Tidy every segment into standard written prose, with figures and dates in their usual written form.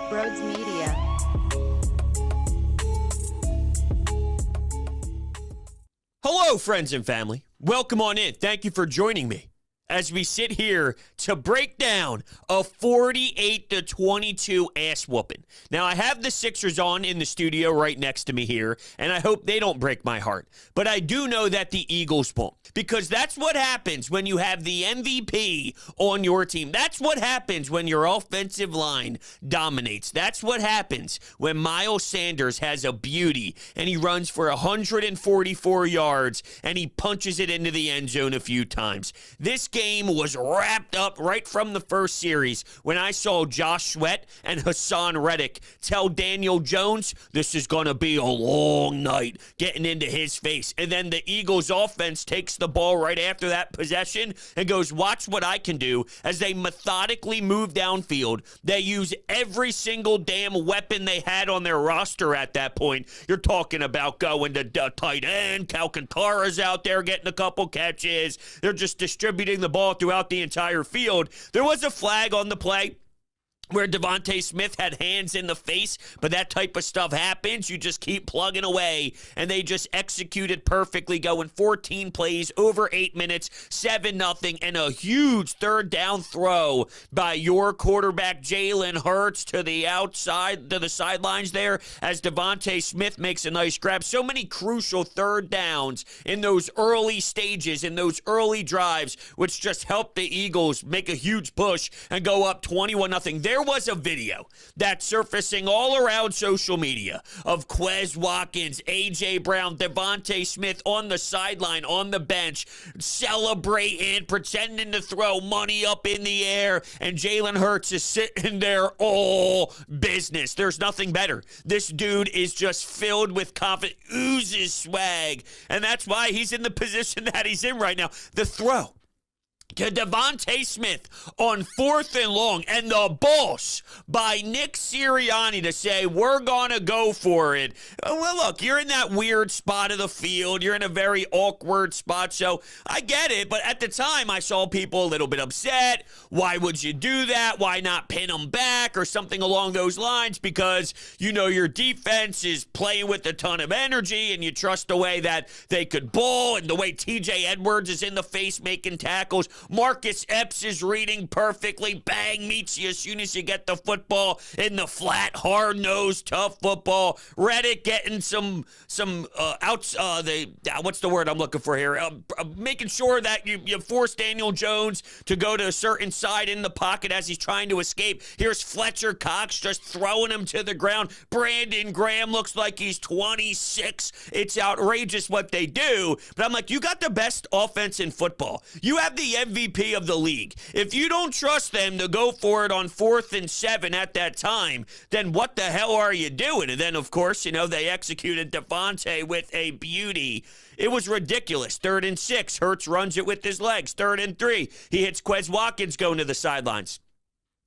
Broads Media. Hello, friends and family. Welcome on in. Thank you for joining me as we sit here to break down a 48-22 ass whooping. Now, I have the Sixers on in the studio right next to me here, and I hope they don't break my heart. But I do know that the Eagles won't, because that's what happens when you have the MVP on your team. That's what happens when your offensive line dominates. That's what happens when Miles Sanders has a beauty and he runs for 144 yards and he punches it into the end zone a few times. This game was wrapped up right from the first series when I saw Josh Sweat and Hassan Reddick tell Daniel Jones this is going to be a long night, getting into his face. And then the Eagles offense takes the ball right after that possession and goes, watch what I can do, as they methodically move downfield. They use every single damn weapon they had on their roster at that point. You're talking about going to tight end. Calcantara's out there getting a couple catches. They're just distributing the ball throughout the entire field. There was a flag on the play where Devontae Smith had hands in the face, but that type of stuff happens. You just keep plugging away, and they just executed perfectly, going 14 plays, over 8 minutes, 7-0, and a huge third down throw by your quarterback, Jalen Hurts, to the outside, to the sidelines there, as Devontae Smith makes a nice grab. So many crucial third downs in those early stages, in those early drives, which just helped the Eagles make a huge push and go up 21-0. There was a video that's surfacing all around social media of Quez Watkins, A.J. Brown, Devontae Smith on the sideline, on the bench, celebrating, pretending to throw money up in the air, and Jalen Hurts is sitting there all business. There's nothing better. This dude is just filled with confidence, oozes swag, and that's why he's in the position that he's in right now. The throw to Devontae Smith on 4th and long, and the boss by Nick Sirianni to say, we're going to go for it. Well, look, you're in that weird spot of the field. You're in a very awkward spot, so I get it. But at the time, I saw people a little bit upset. Why would you do that? Why not pin them back or something along those lines? Because, you know, your defense is playing with a ton of energy, and you trust the way that they could ball and the way TJ Edwards is in the face making tackles. Marcus Epps is reading perfectly. Bang, meets you as soon as you get the football in the flat, hard-nosed, tough football. Reddick getting some outs. What's the word I'm looking for here? Making sure that you force Daniel Jones to go to a certain side in the pocket as he's trying to escape. Here's Fletcher Cox just throwing him to the ground. Brandon Graham looks like he's 26. It's outrageous what they do. But I'm like, you got the best offense in football. You have the MVP of the league. If you don't trust them to go for it on 4th and 7 at that time, then what the hell are you doing? And then, of course, you know, they executed Devontae with a beauty. It was ridiculous. 3rd and 6, Hurts runs it with his legs. 3rd and 3, he hits Quez Watkins going to the sidelines.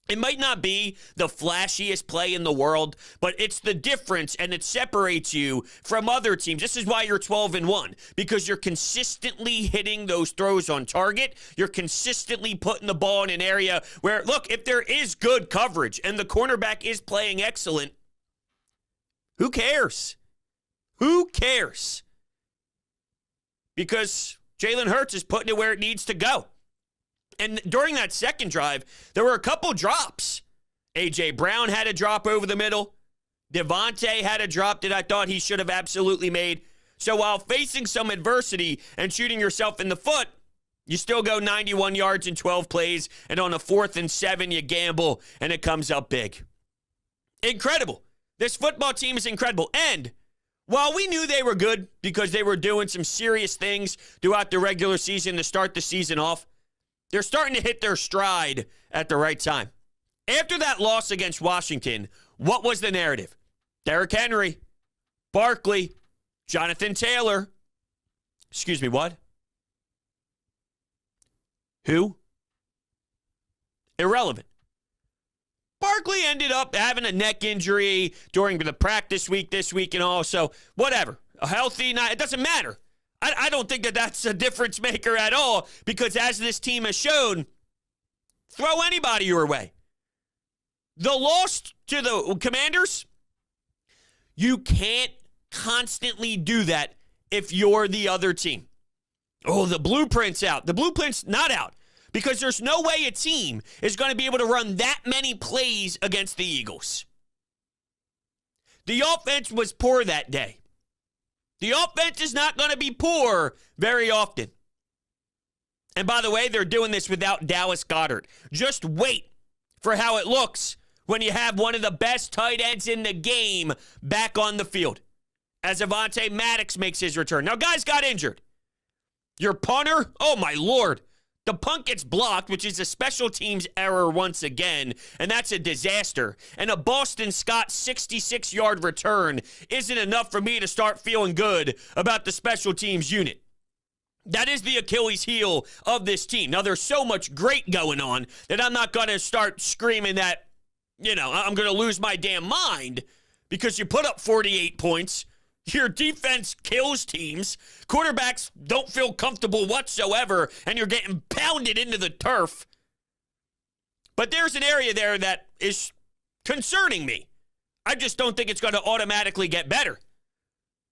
It might not be the flashiest play in the world, but it's the difference, and it separates you from other teams. This is why you're 12-1, because you're consistently hitting those throws on target. You're consistently putting the ball in an area where, look, if there is good coverage and the cornerback is playing excellent, who cares? Who cares? Because Jalen Hurts is putting it where it needs to go. And during that second drive, there were a couple drops. A.J. Brown had a drop over the middle. Devontae had a drop that I thought he should have absolutely made. So while facing some adversity and shooting yourself in the foot, you still go 91 yards in 12 plays, and on a 4th and 7, you gamble, and it comes up big. Incredible. This football team is incredible. And while we knew they were good because they were doing some serious things throughout the regular season to start the season off, they're starting to hit their stride at the right time. After that loss against Washington, what was the narrative? Derrick Henry, Barkley, Jonathan Taylor. Excuse me, what? Who? Irrelevant. Barkley ended up having a neck injury during the practice week this week and all, so whatever. A healthy night, it doesn't matter. I don't think that that's a difference maker at all, because as this team has shown, throw anybody your way. The loss to the Commanders, you can't constantly do that if you're the other team. Oh, the blueprint's out. The blueprint's not out because there's no way a team is going to be able to run that many plays against the Eagles. The offense was poor that day. The offense is not going to be poor very often. And by the way, they're doing this without Dallas Goedert. Just wait for how it looks when you have one of the best tight ends in the game back on the field as Avonte Maddox makes his return. Now, guys got injured. Your punter, oh my Lord. The punt gets blocked, which is a special teams error once again, and that's a disaster. And a Boston Scott 66-yard return isn't enough for me to start feeling good about the special teams unit. That is the Achilles heel of this team. Now, there's so much great going on that I'm not going to start screaming that, I'm going to lose my damn mind because you put up 48 points. Your defense kills teams. Quarterbacks don't feel comfortable whatsoever, and you're getting pounded into the turf. But there's an area there that is concerning me. I just don't think it's going to automatically get better.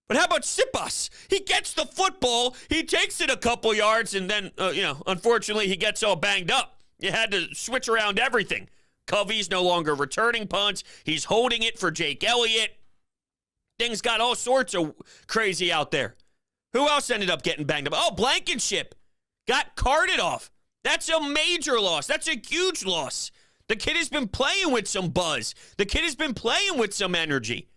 But how about Sipas? He gets the football, he takes it a couple yards, and then, unfortunately, he gets all banged up. You had to switch around everything. Covey's no longer returning punts. He's holding it for Jake Elliott. Things got all sorts of crazy out there. Who else ended up getting banged up? Oh, Blankenship got carted off. That's a major loss. That's a huge loss. The kid has been playing with some buzz. The kid has been playing with some energy.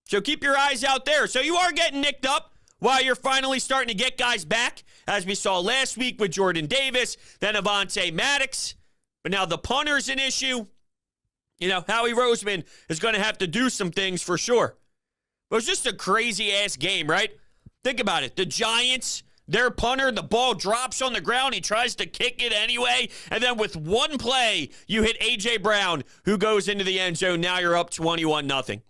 So keep your eyes out there. So you are getting nicked up while you're finally starting to get guys back, as we saw last week with Jordan Davis, then Avonte Maddox. But now the punter's an issue. Howie Roseman is going to have to do some things for sure. But it was just a crazy-ass game, right? Think about it. The Giants, their punter, the ball drops on the ground. He tries to kick it anyway. And then with one play, you hit A.J. Brown, who goes into the end zone. Now you're up 21-0.